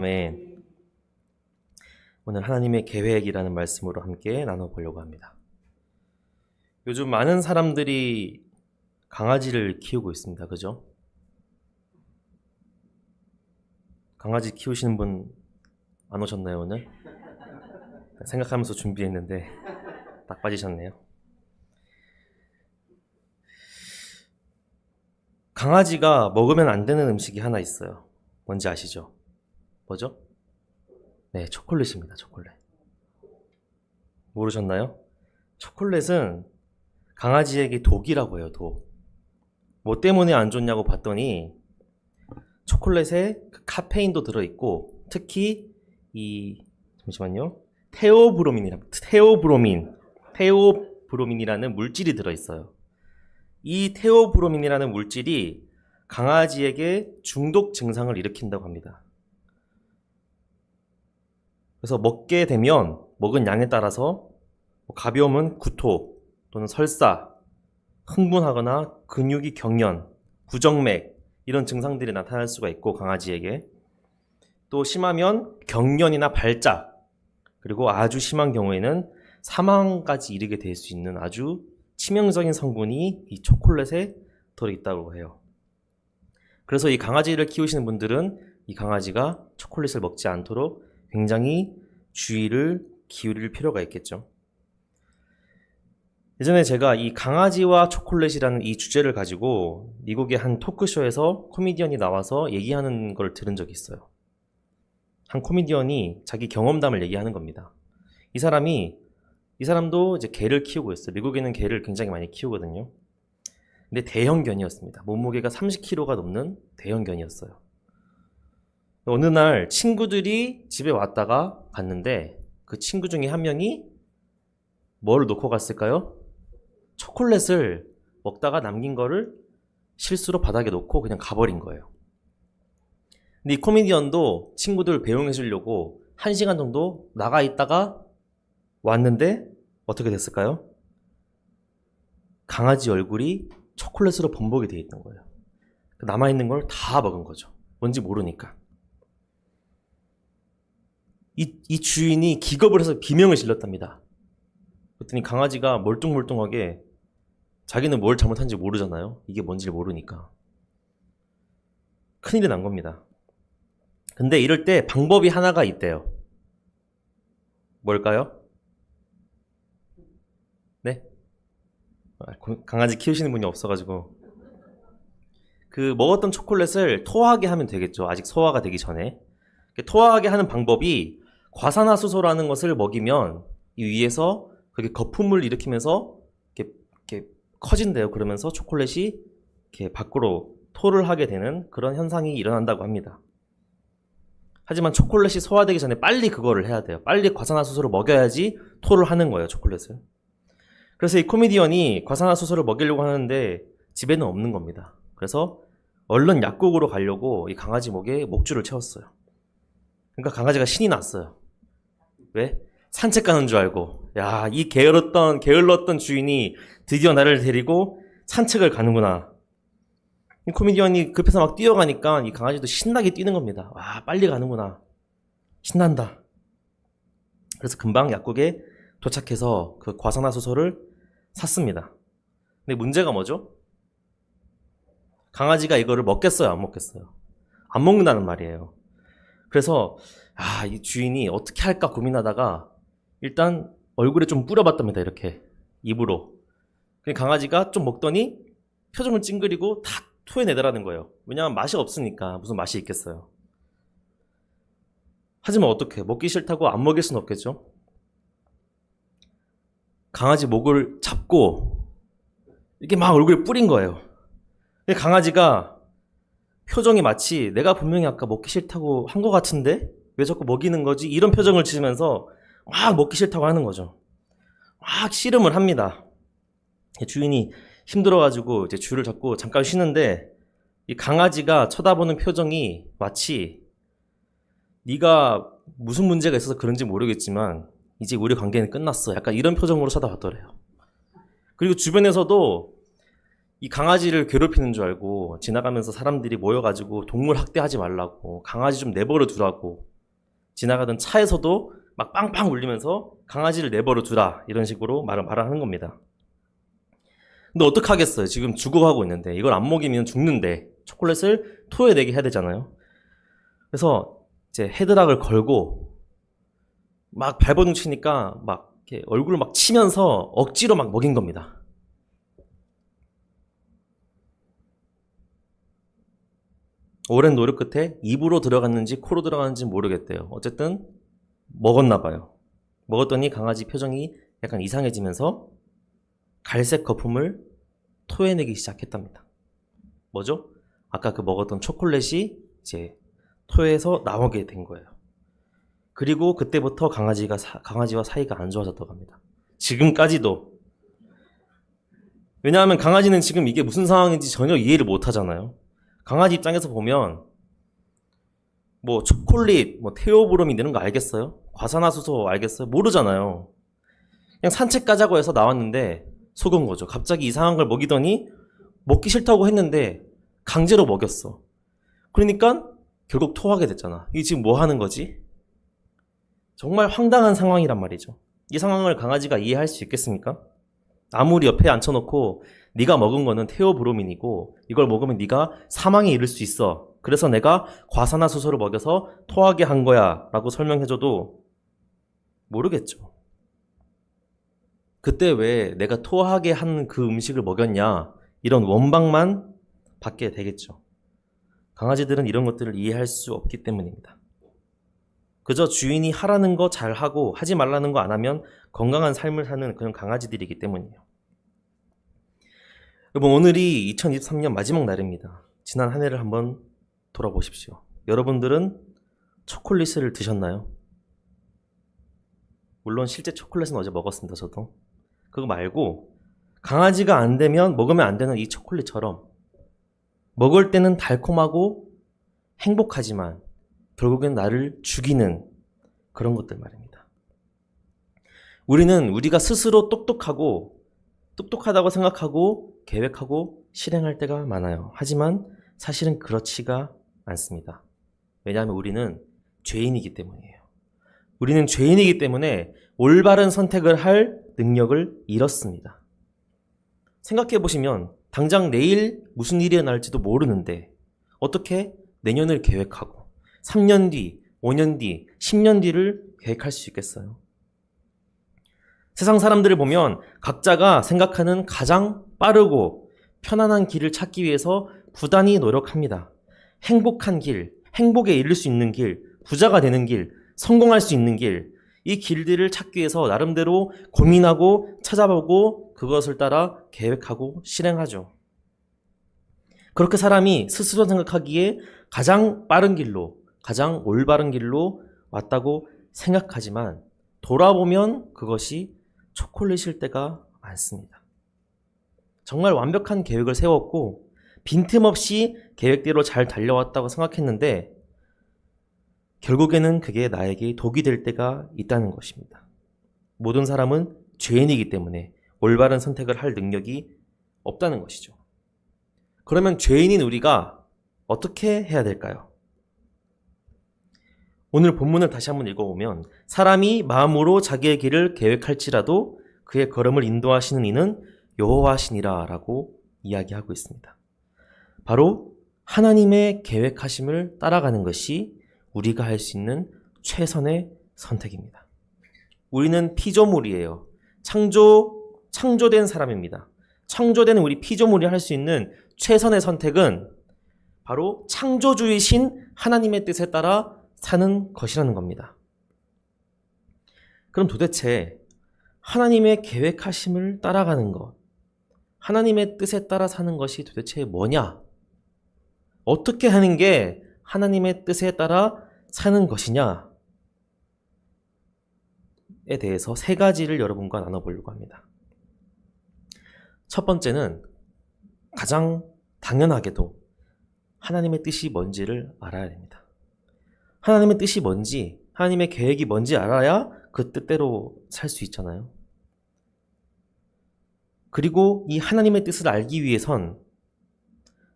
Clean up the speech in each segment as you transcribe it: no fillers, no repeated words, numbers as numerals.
아멘. 오늘 하나님의 계획이라는 말씀으로 함께 나눠보려고 합니다. 요즘 많은 사람들이 강아지를 키우고 있습니다. 그죠? 강아지 키우시는 분 안 오셨나요, 오늘? 생각하면서 준비했는데 딱 빠지셨네요. 강아지가 먹으면 안 되는 음식이 하나 있어요. 뭔지 아시죠? 뭐죠? 네, 초콜릿입니다. 초콜릿. 모르셨나요? 초콜릿은 강아지에게 독이라고 해요. 독. 뭐 때문에 안 좋냐고 봤더니 초콜릿에 카페인도 들어있고 특히 잠시만요. 테오브로민이라는 물질이 들어있어요. 이 테오브로민이라는 물질이 강아지에게 중독 증상을 일으킨다고 합니다. 그래서 먹게 되면 먹은 양에 따라서 가벼우면 구토 또는 설사, 흥분하거나 근육이 경련, 부정맥 이런 증상들이 나타날 수가 있고 강아지에게 또 심하면 경련이나 발작 그리고 아주 심한 경우에는 사망까지 이르게 될 수 있는 아주 치명적인 성분이 이 초콜릿에 들어있다고 해요. 그래서 이 강아지를 키우시는 분들은 이 강아지가 초콜릿을 먹지 않도록 굉장히 주의를 기울일 필요가 있겠죠. 예전에 제가 이 강아지와 초콜릿이라는 이 주제를 가지고 미국의 한 토크쇼에서 코미디언이 나와서 얘기하는 걸 들은 적이 있어요. 한 코미디언이 자기 경험담을 얘기하는 겁니다. 이 사람도 이제 개를 키우고 있어요. 미국에는 개를 굉장히 많이 키우거든요. 근데 대형견이었습니다. 몸무게가 30kg가 넘는 대형견이었어요. 어느 날 친구들이 집에 왔다가 갔는데 그 친구 중에 한 명이 뭘 놓고 갔을까요? 초콜릿을 먹다가 남긴 거를 실수로 바닥에 놓고 그냥 가버린 거예요. 근데 이 코미디언도 친구들 배웅해 주려고 1시간 정도 나가 있다가 왔는데 어떻게 됐을까요? 강아지 얼굴이 초콜릿으로 범벅이 되어 있는 거예요. 남아있는 걸 다 먹은 거죠. 뭔지 모르니까. 이 주인이 기겁을 해서 비명을 질렀답니다. 그랬더니 강아지가 멀뚱멀뚱하게 자기는 뭘 잘못한지 모르잖아요. 이게 뭔지 모르니까. 큰일이 난 겁니다. 근데 이럴 때 방법이 하나가 있대요. 뭘까요? 네? 강아지 키우시는 분이 없어가지고. 그 먹었던 초콜릿을 토하게 하면 되겠죠. 아직 소화가 되기 전에. 토하게 하는 방법이 과산화수소라는 것을 먹이면 이 위에서 그게 거품을 일으키면서 이렇게 커진대요. 그러면서 초콜릿이 이렇게 밖으로 토를 하게 되는 그런 현상이 일어난다고 합니다. 하지만 초콜릿이 소화되기 전에 빨리 그거를 해야 돼요. 빨리 과산화수소를 먹여야지 토를 하는 거예요, 초콜릿을. 그래서 이 코미디언이 과산화수소를 먹이려고 하는데 집에는 없는 겁니다. 그래서 얼른 약국으로 가려고 이 강아지 목에 목줄을 채웠어요. 그러니까 강아지가 신이 났어요. 왜? 산책 가는 줄 알고, 야, 이 게을렀던 주인이 드디어 나를 데리고 산책을 가는구나. 이 코미디언이 급해서 막 뛰어가니까 이 강아지도 신나게 뛰는 겁니다. 와, 빨리 가는구나. 신난다. 그래서 금방 약국에 도착해서 그 과산화수소를 샀습니다. 근데 문제가 뭐죠? 강아지가 이거를 먹겠어요, 안 먹겠어요? 안 먹는다는 말이에요. 그래서 이 주인이 어떻게 할까 고민하다가 일단 얼굴에 좀 뿌려봤답니다. 이렇게 입으로. 강아지가 좀 먹더니 표정을 찡그리고 다 토해내더라는 거예요. 왜냐하면 맛이 없으니까 무슨 맛이 있겠어요. 하지만 어떻게 먹기 싫다고 안 먹일 수는 없겠죠. 강아지 목을 잡고 이렇게 막 얼굴에 뿌린 거예요. 근데 강아지가 표정이 마치 내가 분명히 아까 먹기 싫다고 한 것 같은데 왜 자꾸 먹이는 거지? 이런 표정을 지으면서 막 먹기 싫다고 하는 거죠. 막 씨름을 합니다. 주인이 힘들어가지고 이제 줄을 잡고 잠깐 쉬는데 이 강아지가 쳐다보는 표정이 마치 네가 무슨 문제가 있어서 그런지 모르겠지만 이제 우리 관계는 끝났어. 약간 이런 표정으로 쳐다봤더래요. 그리고 주변에서도 이 강아지를 괴롭히는 줄 알고 지나가면서 사람들이 모여가지고 동물 학대하지 말라고 강아지 좀 내버려 두라고 지나가던 차에서도 막 빵빵 울리면서 강아지를 내버려 두라 이런 식으로 말을 하는 겁니다. 근데 어떡하겠어요. 지금 죽어가고 있는데 이걸 안 먹이면 죽는데 초콜릿을 토해내게 해야 되잖아요. 그래서 이제 헤드락을 걸고 막 발버둥 치니까 막 이렇게 얼굴을 막 치면서 억지로 막 먹인 겁니다. 오랜 노력 끝에 입으로 들어갔는지 코로 들어갔는지 모르겠대요. 어쨌든 먹었나 봐요. 먹었더니 강아지 표정이 약간 이상해지면서 갈색 거품을 토해내기 시작했답니다. 뭐죠? 아까 그 먹었던 초콜릿이 이제 토해서 나오게 된 거예요. 그리고 그때부터 강아지와 사이가 안 좋아졌다고 합니다. 지금까지도. 왜냐하면 강아지는 지금 이게 무슨 상황인지 전혀 이해를 못 하잖아요. 강아지 입장에서 보면 뭐 초콜릿, 뭐 테오브로민 이런 거 알겠어요? 과산화수소 알겠어요? 모르잖아요. 그냥 산책 가자고 해서 나왔는데 속은 거죠. 갑자기 이상한 걸 먹이더니 먹기 싫다고 했는데 강제로 먹였어. 그러니까 결국 토하게 됐잖아. 이게 지금 뭐 하는 거지? 정말 황당한 상황이란 말이죠. 이 상황을 강아지가 이해할 수 있겠습니까? 아무리 옆에 앉혀놓고 네가 먹은 거는 테오브로민이고 이걸 먹으면 네가 사망에 이를 수 있어. 그래서 내가 과산화수소를 먹여서 토하게 한 거야 라고 설명해줘도 모르겠죠. 그때 왜 내가 토하게 한 그 음식을 먹였냐 이런 원방만 받게 되겠죠. 강아지들은 이런 것들을 이해할 수 없기 때문입니다. 그저 주인이 하라는 거 잘하고 하지 말라는 거 안 하면 건강한 삶을 사는 그런 강아지들이기 때문이에요. 여러분, 오늘이 2023년 마지막 날입니다. 지난 한 해를 한번 돌아보십시오. 여러분들은 초콜릿을 드셨나요? 물론 실제 초콜릿은 어제 먹었습니다. 저도. 그거 말고 강아지가 안 되면 먹으면 안 되는 이 초콜릿처럼 먹을 때는 달콤하고 행복하지만 결국엔 나를 죽이는 그런 것들 말입니다. 우리는 우리가 스스로 똑똑하다고 생각하고 계획하고 실행할 때가 많아요. 하지만 사실은 그렇지가 않습니다. 왜냐하면 우리는 죄인이기 때문이에요. 우리는 죄인이기 때문에 올바른 선택을 할 능력을 잃었습니다. 생각해 보시면 당장 내일 무슨 일이 날지도 모르는데 어떻게 내년을 계획하고 3년 뒤, 5년 뒤, 10년 뒤를 계획할 수 있겠어요? 세상 사람들을 보면 각자가 생각하는 가장 빠르고 편안한 길을 찾기 위해서 부단히 노력합니다. 행복한 길, 행복에 이를 수 있는 길, 부자가 되는 길, 성공할 수 있는 길, 이 길들을 찾기 위해서 나름대로 고민하고 찾아보고 그것을 따라 계획하고 실행하죠. 그렇게 사람이 스스로 생각하기에 가장 빠른 길로, 가장 올바른 길로 왔다고 생각하지만 돌아보면 그것이 초콜릿일 때가 많습니다. 정말 완벽한 계획을 세웠고 빈틈없이 계획대로 잘 달려왔다고 생각했는데 결국에는 그게 나에게 독이 될 때가 있다는 것입니다. 모든 사람은 죄인이기 때문에 올바른 선택을 할 능력이 없다는 것이죠. 그러면 죄인인 우리가 어떻게 해야 될까요? 오늘 본문을 다시 한번 읽어보면 사람이 마음으로 자기의 길을 계획할지라도 그의 걸음을 인도하시는 이는 여호와시니라 라고 이야기하고 있습니다. 바로 하나님의 계획하심을 따라가는 것이 우리가 할 수 있는 최선의 선택입니다. 우리는 피조물이에요. 창조된 사람입니다. 창조된 우리 피조물이 할 수 있는 최선의 선택은 바로 창조주이신 하나님의 뜻에 따라 사는 것이라는 겁니다. 그럼 도대체 하나님의 계획하심을 따라가는 것, 하나님의 뜻에 따라 사는 것이 도대체 뭐냐? 어떻게 하는 게 하나님의 뜻에 따라 사는 것이냐에 대해서 세 가지를 여러분과 나눠보려고 합니다. 첫 번째는 가장 당연하게도 하나님의 뜻이 뭔지를 알아야 됩니다. 하나님의 뜻이 뭔지, 하나님의 계획이 뭔지 알아야 그 뜻대로 살 수 있잖아요. 그리고 이 하나님의 뜻을 알기 위해선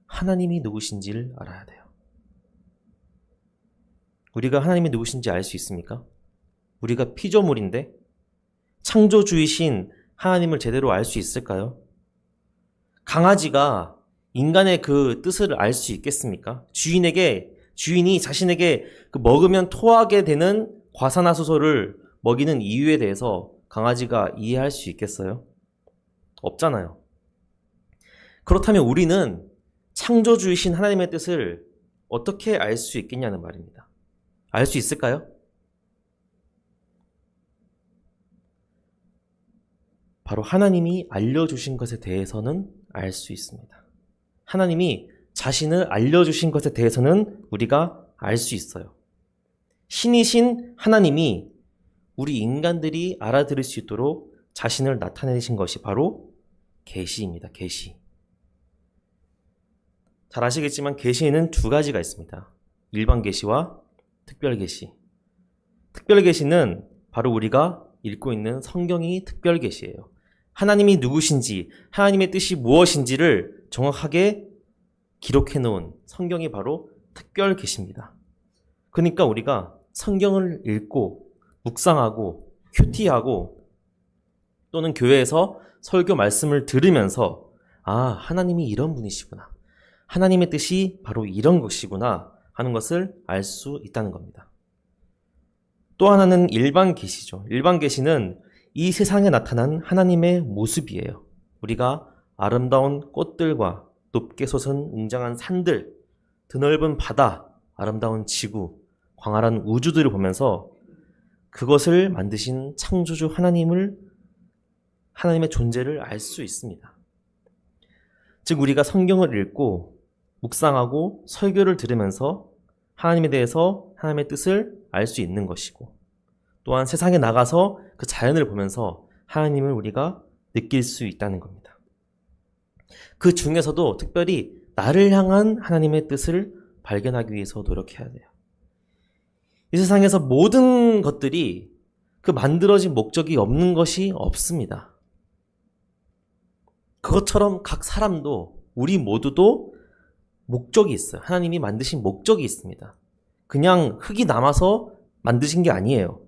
하나님이 누구신지를 알아야 돼요. 우리가 하나님이 누구신지 알 수 있습니까? 우리가 피조물인데 창조주이신 하나님을 제대로 알 수 있을까요? 강아지가 인간의 그 뜻을 알 수 있겠습니까? 주인이 자신에게 그 먹으면 토하게 되는 과산화수소를 먹이는 이유에 대해서 강아지가 이해할 수 있겠어요? 없잖아요. 그렇다면 우리는 창조주이신 하나님의 뜻을 어떻게 알 수 있겠냐는 말입니다. 알 수 있을까요? 바로 하나님이 알려주신 것에 대해서는 알 수 있습니다. 하나님이 자신을 알려주신 것에 대해서는 우리가 알 수 있어요. 신이신 하나님이 우리 인간들이 알아들을 수 있도록 자신을 나타내신 것이 바로 계시입니다. 계시. 잘 아시겠지만 계시에는 두 가지가 있습니다. 일반 계시와 특별 계시. 특별 계시는 바로 우리가 읽고 있는 성경이 특별 계시예요. 하나님이 누구신지, 하나님의 뜻이 무엇인지를 정확하게 기록해 놓은 성경이 바로 특별 계시입니다. 그러니까 우리가 성경을 읽고 묵상하고 큐티하고 또는 교회에서 설교 말씀을 들으면서 하나님이 이런 분이시구나. 하나님의 뜻이 바로 이런 것이구나 하는 것을 알 수 있다는 겁니다. 또 하나는 일반 계시죠. 일반 계시는 이 세상에 나타난 하나님의 모습이에요. 우리가 아름다운 꽃들과 높게 솟은 웅장한 산들, 드넓은 바다, 아름다운 지구, 광활한 우주들을 보면서 그것을 만드신 창조주 하나님의 존재를 알 수 있습니다. 즉 우리가 성경을 읽고 묵상하고 설교를 들으면서 하나님에 대해서 하나님의 뜻을 알 수 있는 것이고 또한 세상에 나가서 그 자연을 보면서 하나님을 우리가 느낄 수 있다는 겁니다. 그 중에서도 특별히 나를 향한 하나님의 뜻을 발견하기 위해서 노력해야 돼요. 이 세상에서 모든 것들이 그 만들어진 목적이 없는 것이 없습니다. 그것처럼 각 사람도 우리 모두도 목적이 있어요. 하나님이 만드신 목적이 있습니다. 그냥 흙이 남아서 만드신 게 아니에요.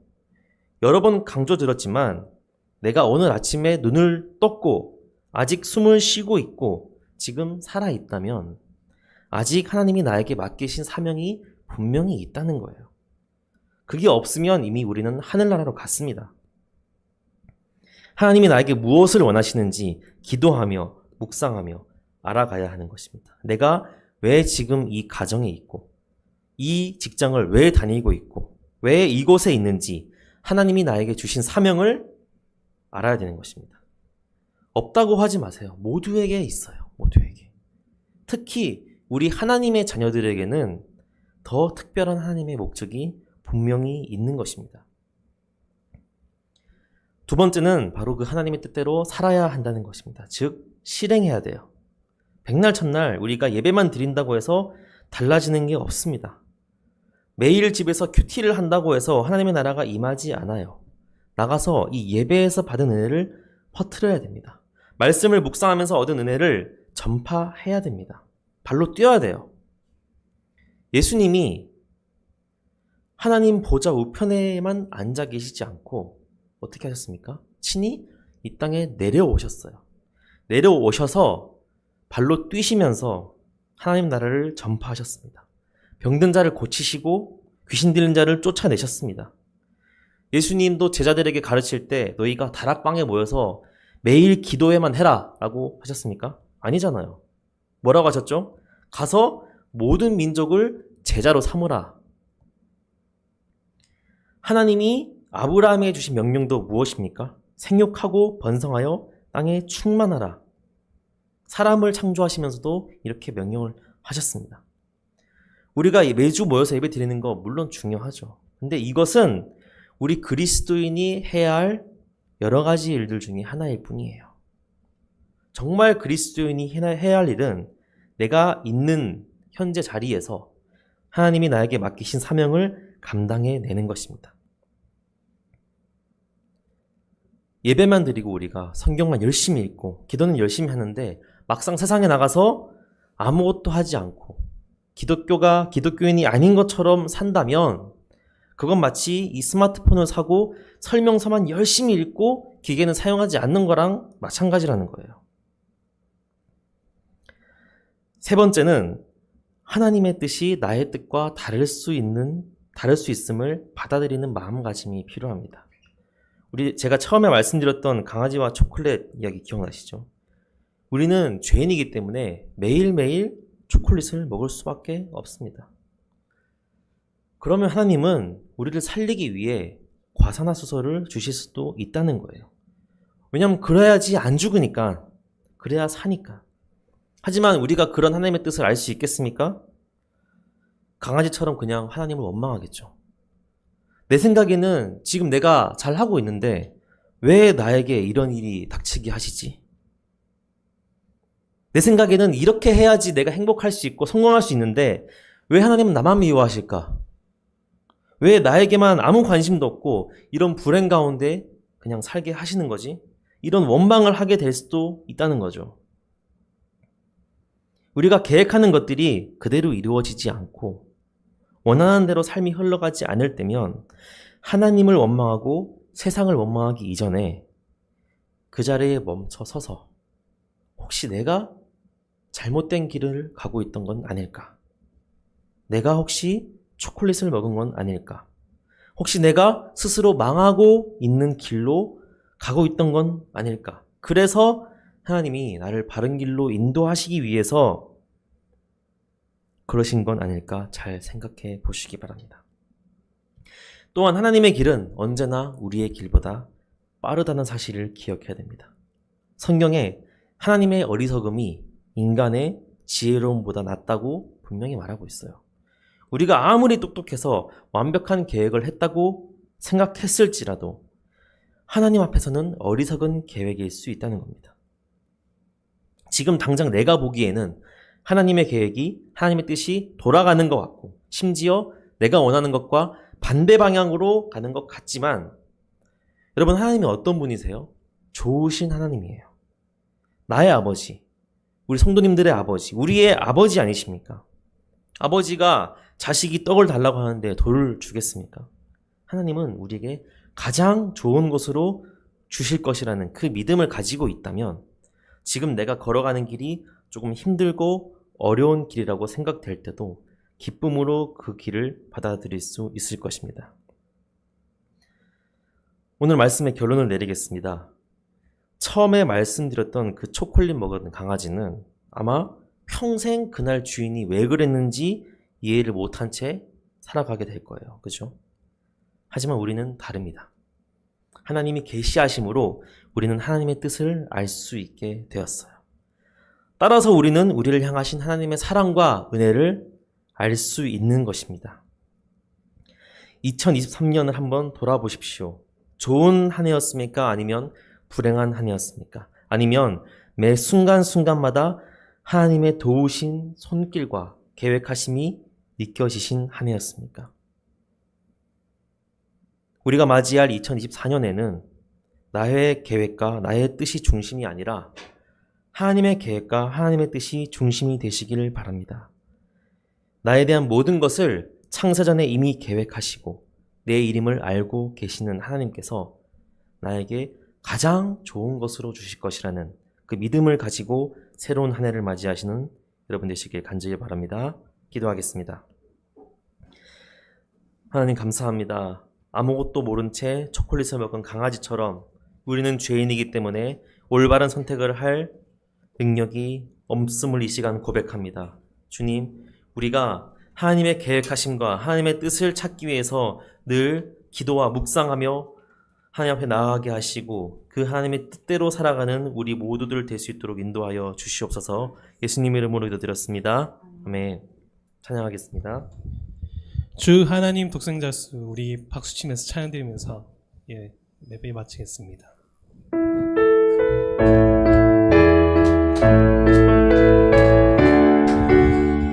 여러 번 강조드렸지만 내가 오늘 아침에 눈을 떴고 아직 숨을 쉬고 있고 지금 살아있다면 아직 하나님이 나에게 맡기신 사명이 분명히 있다는 거예요. 그게 없으면 이미 우리는 하늘나라로 갔습니다. 하나님이 나에게 무엇을 원하시는지 기도하며 묵상하며 알아가야 하는 것입니다. 내가 왜 지금 이 가정에 있고 이 직장을 왜 다니고 있고 왜 이곳에 있는지 하나님이 나에게 주신 사명을 알아야 되는 것입니다. 없다고 하지 마세요. 모두에게 있어요. 모두에게. 특히 우리 하나님의 자녀들에게는 더 특별한 하나님의 목적이 분명히 있는 것입니다. 두 번째는 바로 그 하나님의 뜻대로 살아야 한다는 것입니다. 즉 실행해야 돼요. 백날 첫날 우리가 예배만 드린다고 해서 달라지는 게 없습니다. 매일 집에서 큐티를 한다고 해서 하나님의 나라가 임하지 않아요. 나가서 이 예배에서 받은 은혜를 퍼뜨려야 됩니다. 말씀을 묵상하면서 얻은 은혜를 전파해야 됩니다. 발로 뛰어야 돼요. 예수님이 하나님 보좌 우편에만 앉아 계시지 않고 어떻게 하셨습니까? 친히 이 땅에 내려오셨어요. 내려오셔서 발로 뛰시면서 하나님 나라를 전파하셨습니다. 병든 자를 고치시고 귀신 들린 자를 쫓아내셨습니다. 예수님도 제자들에게 가르칠 때 너희가 다락방에 모여서 매일 기도회만 해라 라고 하셨습니까? 아니잖아요. 뭐라고 하셨죠? 가서 모든 민족을 제자로 삼으라. 하나님이 아브라함에게 주신 명령도 무엇입니까? 생육하고 번성하여 땅에 충만하라. 사람을 창조하시면서도 이렇게 명령을 하셨습니다. 우리가 매주 모여서 예배 드리는 거 물론 중요하죠. 근데 이것은 우리 그리스도인이 해야 할 여러 가지 일들 중에 하나일 뿐이에요. 정말 그리스도인이 해야 할 일은 내가 있는 현재 자리에서 하나님이 나에게 맡기신 사명을 감당해내는 것입니다. 예배만 드리고 우리가 성경만 열심히 읽고 기도는 열심히 하는데 막상 세상에 나가서 아무것도 하지 않고 기독교인이 아닌 것처럼 산다면 그건 마치 이 스마트폰을 사고 설명서만 열심히 읽고 기계는 사용하지 않는 거랑 마찬가지라는 거예요. 세 번째는 하나님의 뜻이 나의 뜻과 다를 수 있음을 받아들이는 마음가짐이 필요합니다. 제가 처음에 말씀드렸던 강아지와 초콜릿 이야기 기억나시죠? 우리는 죄인이기 때문에 매일매일 초콜릿을 먹을 수밖에 없습니다. 그러면 하나님은 우리를 살리기 위해 과산화수소를 주실 수도 있다는 거예요. 왜냐하면 그래야지 안 죽으니까, 그래야 사니까. 하지만 우리가 그런 하나님의 뜻을 알 수 있겠습니까? 강아지처럼 그냥 하나님을 원망하겠죠. 내 생각에는 지금 내가 잘하고 있는데 왜 나에게 이런 일이 닥치게 하시지? 내 생각에는 이렇게 해야지 내가 행복할 수 있고 성공할 수 있는데 왜 하나님은 나만 미워하실까? 왜 나에게만 아무 관심도 없고 이런 불행 가운데 그냥 살게 하시는 거지? 이런 원망을 하게 될 수도 있다는 거죠. 우리가 계획하는 것들이 그대로 이루어지지 않고 원하는 대로 삶이 흘러가지 않을 때면 하나님을 원망하고 세상을 원망하기 이전에 그 자리에 멈춰 서서 혹시 내가 잘못된 길을 가고 있던 건 아닐까? 내가 혹시 초콜릿을 먹은 건 아닐까? 혹시 내가 스스로 망하고 있는 길로 가고 있던 건 아닐까? 그래서 하나님이 나를 바른 길로 인도하시기 위해서 그러신 건 아닐까 잘 생각해 보시기 바랍니다. 또한 하나님의 길은 언제나 우리의 길보다 빠르다는 사실을 기억해야 됩니다. 성경에 하나님의 어리석음이 인간의 지혜로움보다 낫다고 분명히 말하고 있어요. 우리가 아무리 똑똑해서 완벽한 계획을 했다고 생각했을지라도 하나님 앞에서는 어리석은 계획일 수 있다는 겁니다. 지금 당장 내가 보기에는 하나님의 계획이, 하나님의 뜻이 돌아가는 것 같고 심지어 내가 원하는 것과 반대 방향으로 가는 것 같지만 여러분, 하나님이 어떤 분이세요? 좋으신 하나님이에요. 나의 아버지, 우리 성도님들의 아버지, 우리의 아버지 아니십니까? 아버지가 자식이 떡을 달라고 하는데 돌을 주겠습니까? 하나님은 우리에게 가장 좋은 것으로 주실 것이라는 그 믿음을 가지고 있다면 지금 내가 걸어가는 길이 조금 힘들고 어려운 길이라고 생각될 때도 기쁨으로 그 길을 받아들일 수 있을 것입니다. 오늘 말씀의 결론을 내리겠습니다. 처음에 말씀드렸던 그 초콜릿 먹은 강아지는 아마 평생 그날 주인이 왜 그랬는지 이해를 못한 채 살아가게 될 거예요. 그죠? 하지만 우리는 다릅니다. 하나님이 계시하심으로 우리는 하나님의 뜻을 알 수 있게 되었어요. 따라서 우리는 우리를 향하신 하나님의 사랑과 은혜를 알 수 있는 것입니다. 2023년을 한번 돌아보십시오. 좋은 한 해였습니까? 아니면 불행한 한 해였습니까? 아니면 매 순간순간마다 하나님의 도우신 손길과 계획하심이 느껴지신 한 해였습니까? 우리가 맞이할 2024년에는 나의 계획과 나의 뜻이 중심이 아니라 하나님의 계획과 하나님의 뜻이 중심이 되시기를 바랍니다. 나에 대한 모든 것을 창세전에 이미 계획하시고 내 이름을 알고 계시는 하나님께서 나에게 가장 좋은 것으로 주실 것이라는 그 믿음을 가지고 새로운 한 해를 맞이하시는 여러분 되시길 간절히 바랍니다. 기도하겠습니다. 하나님 감사합니다. 아무것도 모른 채 초콜릿을 먹은 강아지처럼 우리는 죄인이기 때문에 올바른 선택을 할 능력이 없음을 이 시간 고백합니다. 주님, 우리가 하나님의 계획하심과 하나님의 뜻을 찾기 위해서 늘 기도와 묵상하며 하나님 앞에 나아가게 하시고 그 하나님의 뜻대로 살아가는 우리 모두들 될 수 있도록 인도하여 주시옵소서. 예수님 이름으로 기도드렸습니다. 아멘. 찬양하겠습니다. 주 하나님 독생자 수 우리 박수치면서 찬양드리면서 예배 마치겠습니다.